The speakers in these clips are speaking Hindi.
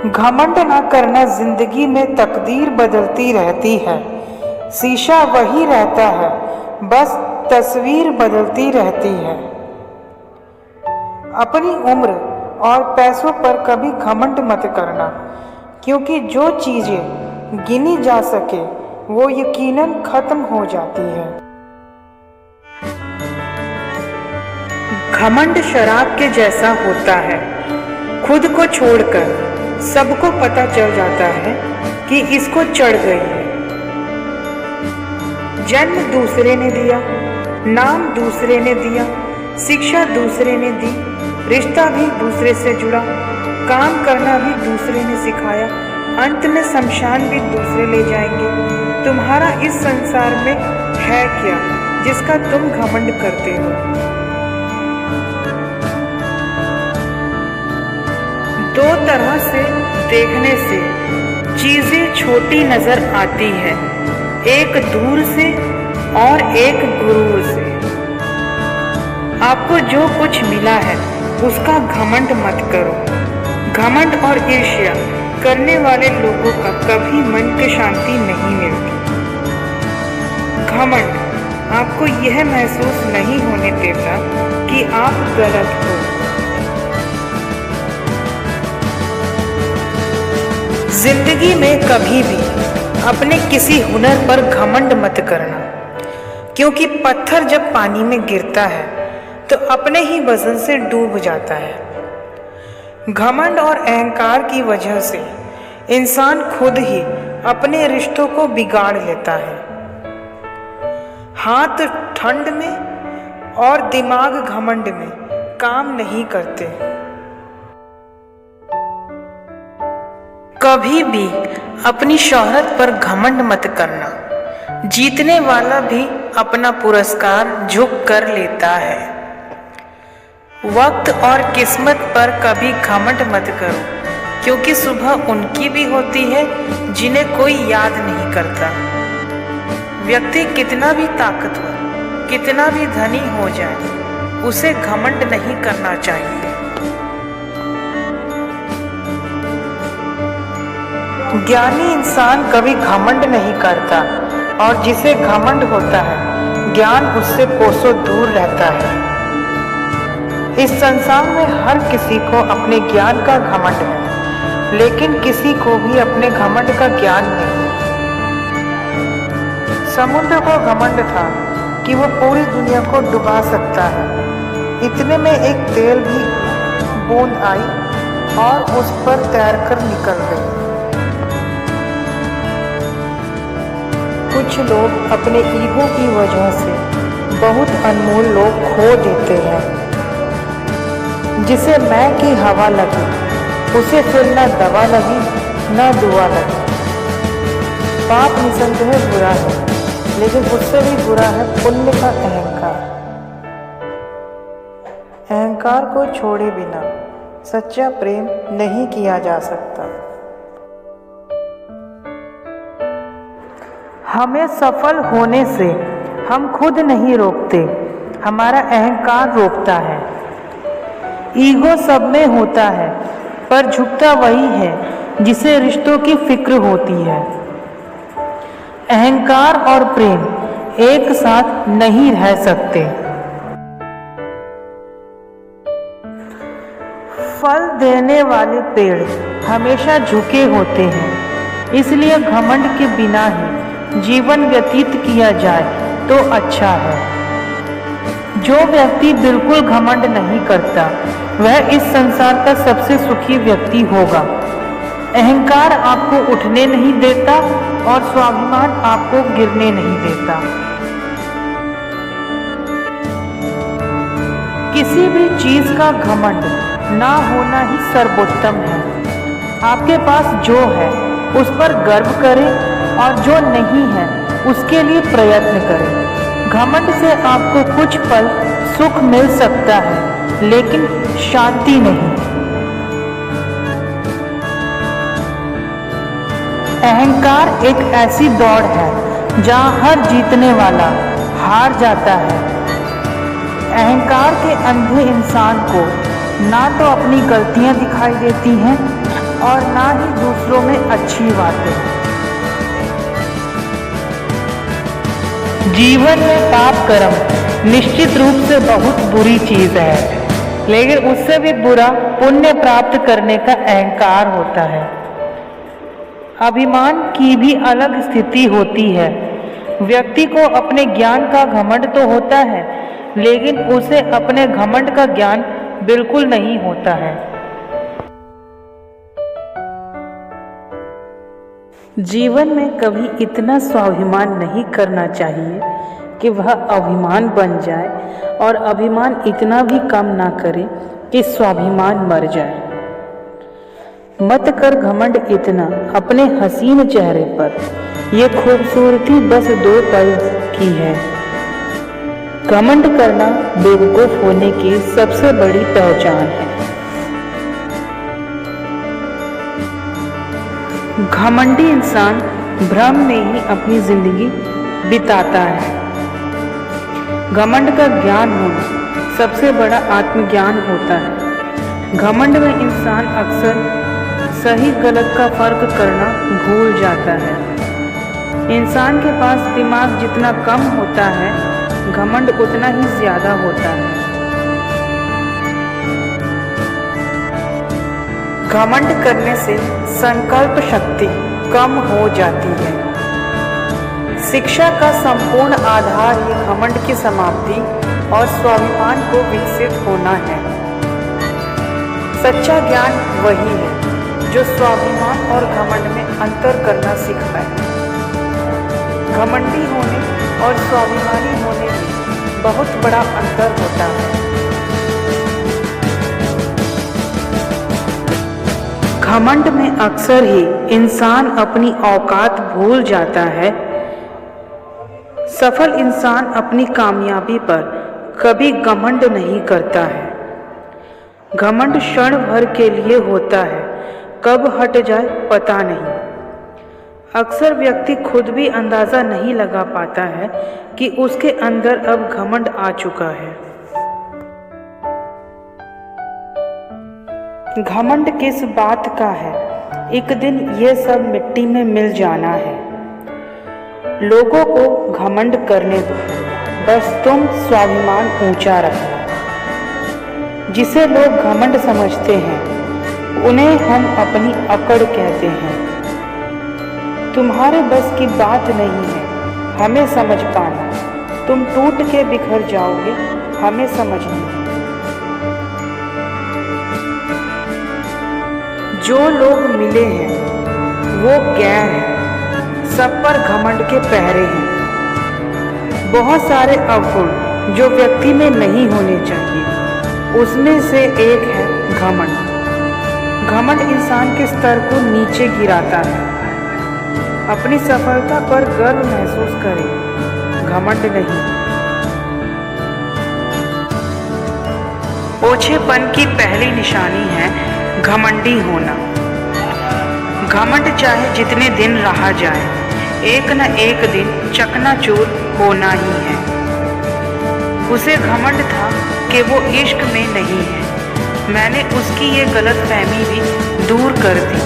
घमंड न करना जिंदगी में तकदीर बदलती रहती है। शीशा वही रहता है, बस तस्वीर बदलती रहती है। अपनी उम्र और पैसों पर कभी घमंड मत करना, क्योंकि जो चीजें गिनी जा सके वो यकीनन खत्म हो जाती है। घमंड शराब के जैसा होता है, खुद को छोड़कर सबको पता चल जाता है कि इसको चढ़ गई है। जन्म दूसरे ने दिया, नाम दूसरे ने दिया, शिक्षा दूसरे ने दी, रिश्ता भी दूसरे से जुड़ा, काम करना भी दूसरे ने सिखाया, अंत में शमशान भी दूसरे ले जाएंगे। तुम्हारा इस संसार में है क्या जिसका तुम घमंड करते हो? दो तरह से देखने से चीजें छोटी नजर आती है, एक दूर से और एक गुरूर से। आपको जो कुछ मिला है उसका घमंड मत करो। घमंड और ईर्ष्या करने वाले लोगों का कभी मन की शांति नहीं मिलती। घमंड आपको यह महसूस नहीं होने देता कि आप गलत हो। जिंदगी में कभी भी अपने किसी हुनर पर घमंड मत करना, क्योंकि पत्थर जब पानी में गिरता है तो अपने ही वजन से डूब जाता है। घमंड और अहंकार की वजह से इंसान खुद ही अपने रिश्तों को बिगाड़ लेता है। हाथ ठंड में और दिमाग घमंड में काम नहीं करते। कभी भी अपनी शोहरत पर घमंड मत करना। जीतने वाला भी अपना पुरस्कार झुक कर लेता है। वक्त और किस्मत पर कभी घमंड मत करो, क्योंकि सुबह उनकी भी होती है जिन्हें कोई याद नहीं करता। व्यक्ति कितना भी ताकतवर, कितना भी धनी हो जाए, उसे घमंड नहीं करना चाहिए। ज्ञानी इंसान कभी घमंड नहीं करता, और जिसे घमंड होता है ज्ञान उससे कोसों दूर रहता है। इस संसार में हर किसी को अपने ज्ञान का घमंड है, लेकिन किसी को भी अपने घमंड का ज्ञान नहीं। समुद्र को घमंड था कि वो पूरी दुनिया को डुबा सकता है। इतने में एक तेल की बूंद आई और उस पर तैरकर निकल गई। कुछ लोग अपने ईगो की वजह से बहुत अनमोल लोग खो देते हैं। जिसे मैं की हवा लगी, उसे फिर न दवा लगी न दुआ लगी। पाप निसंदेह बुरा है, लेकिन उससे भी बुरा है पुण्य का अहंकार। अहंकार को छोड़े बिना सच्चा प्रेम नहीं किया जा सकता। हमें सफल होने से हम खुद नहीं रोकते, हमारा अहंकार रोकता है। ईगो सब में होता है, पर झुकता वही है जिसे रिश्तों की फिक्र होती है। अहंकार और प्रेम एक साथ नहीं रह सकते। फल देने वाले पेड़ हमेशा झुके होते हैं, इसलिए घमंड के बिना ही जीवन व्यतीत किया जाए तो अच्छा है। जो व्यक्ति बिल्कुल घमंड नहीं करता वह इस संसार का सबसे सुखी व्यक्ति होगा। अहंकार आपको उठने नहीं देता और स्वाभिमान आपको गिरने नहीं देता। किसी भी चीज का घमंड ना होना ही सर्वोत्तम है। आपके पास जो है उस पर गर्व करें और जो नहीं है उसके लिए प्रयत्न करें। घमंड से आपको कुछ पल सुख मिल सकता है, लेकिन शांति नहीं। अहंकार एक ऐसी दौड़ है जहां हर जीतने वाला हार जाता है। अहंकार के अंधे इंसान को ना तो अपनी गलतियां दिखाई देती हैं और ना ही दूसरों में अच्छी बातें। जीवन में पाप कर्म निश्चित रूप से बहुत बुरी चीज है, लेकिन उससे भी बुरा पुण्य प्राप्त करने का अहंकार होता है। अभिमान की भी अलग स्थिति होती है। व्यक्ति को अपने ज्ञान का घमंड तो होता है, लेकिन उसे अपने घमंड का ज्ञान बिल्कुल नहीं होता है। जीवन में कभी इतना स्वाभिमान नहीं करना चाहिए कि वह अभिमान बन जाए, और अभिमान इतना भी कम ना करे कि स्वाभिमान मर जाए। मत कर घमंड इतना अपने हसीन चेहरे पर, ये खूबसूरती बस 2 पल की है। घमंड करना बेवकूफ होने की सबसे बड़ी पहचान है। घमंडी इंसान भ्रम में ही अपनी जिंदगी बिताता है। घमंड का ज्ञान होना सबसे बड़ा आत्मज्ञान होता है। घमंड में इंसान अक्सर सही गलत का फर्क करना भूल जाता है। इंसान के पास दिमाग जितना कम होता है, घमंड उतना ही ज्यादा होता है। घमंड करने से संकल्प शक्ति कम हो जाती है। शिक्षा का संपूर्ण आधार ही घमंड की समाप्ति और स्वाभिमान को विकसित होना है। सच्चा ज्ञान वही है जो स्वाभिमान और घमंड में अंतर करना सिखाए। घमंडी होने और स्वाभिमानी होने में बहुत बड़ा अंतर होता है। घमंड में अक्सर ही इंसान अपनी औकात भूल जाता है। सफल इंसान अपनी कामयाबी पर कभी घमंड नहीं करता है। घमंड क्षण भर के लिए होता है, कब हट जाए पता नहीं। अक्सर व्यक्ति खुद भी अंदाजा नहीं लगा पाता है कि उसके अंदर अब घमंड आ चुका है। घमंड किस बात का है? एक दिन ये सब मिट्टी में मिल जाना है। लोगों को घमंड करने दो, बस तुम स्वाभिमान ऊंचा रखो। जिसे लोग घमंड समझते हैं, उन्हें हम अपनी अकड़ कहते हैं। तुम्हारे बस की बात नहीं है हमें समझ पाना। तुम टूट के बिखर जाओगे, हमें समझना। जो लोग मिले हैं वो गैर हैं, सब पर घमंड के पहरे हैं। बहुत सारे अवगुण जो व्यक्ति में नहीं होने चाहिए, उसमें से एक है घमंड। घमंड इंसान के स्तर को नीचे गिराता है। अपनी सफलता पर गर्व महसूस करें, घमंड नहीं। ओछेपन की पहली निशानी है घमंडी होना। घमंड चाहे जितने दिन रहा जाए, एक न एक दिन चकनाचूर होना ही है। उसे घमंड था कि वो इश्क में नहीं है। मैंने उसकी ये गलतफहमी भी दूर कर दी।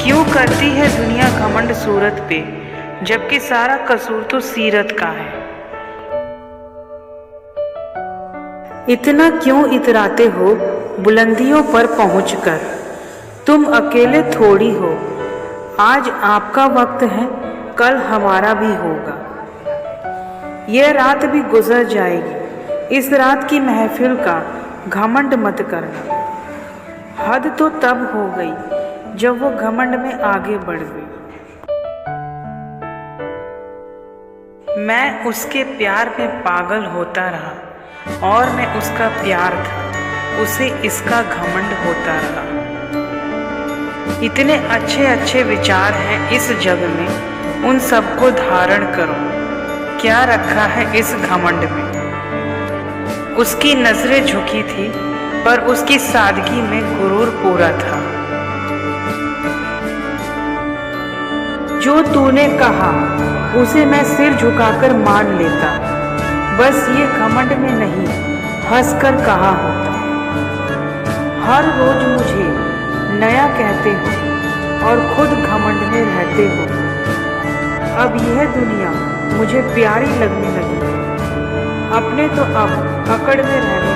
क्यों करती है दुनिया घमंड सूरत पे, जबकि सारा कसूर तो सीरत का है। इतना क्यों इतराते हो बुलंदियों पर पहुंचकर? तुम अकेले थोड़ी हो। आज आपका वक्त है, कल हमारा भी होगा। यह रात भी गुजर जाएगी। इस रात की महफिल का घमंड मत करना। हद तो तब हो गई जब वो घमंड में आगे बढ़ गई। मैं उसके प्यार में पागल होता रहा और मैं उसका प्यार था, उसे इसका घमंड होता रहा। इतने अच्छे अच्छे विचार हैं इस जग में, उन सबको धारण करो। क्या रखा है इस घमंड में? उसकी नजरें झुकी थी, पर उसकी सादगी में गुरूर पूरा था। जो तूने कहा उसे मैं सिर झुकाकर मान लेता, बस ये घमंड में नहीं, हंसकर कहा होता। हर रोज मुझे नया कहते हो और खुद घमंड में रहते हो। अब यह दुनिया मुझे प्यारी लगने लगी। अपने तो अब अकड़ में रहने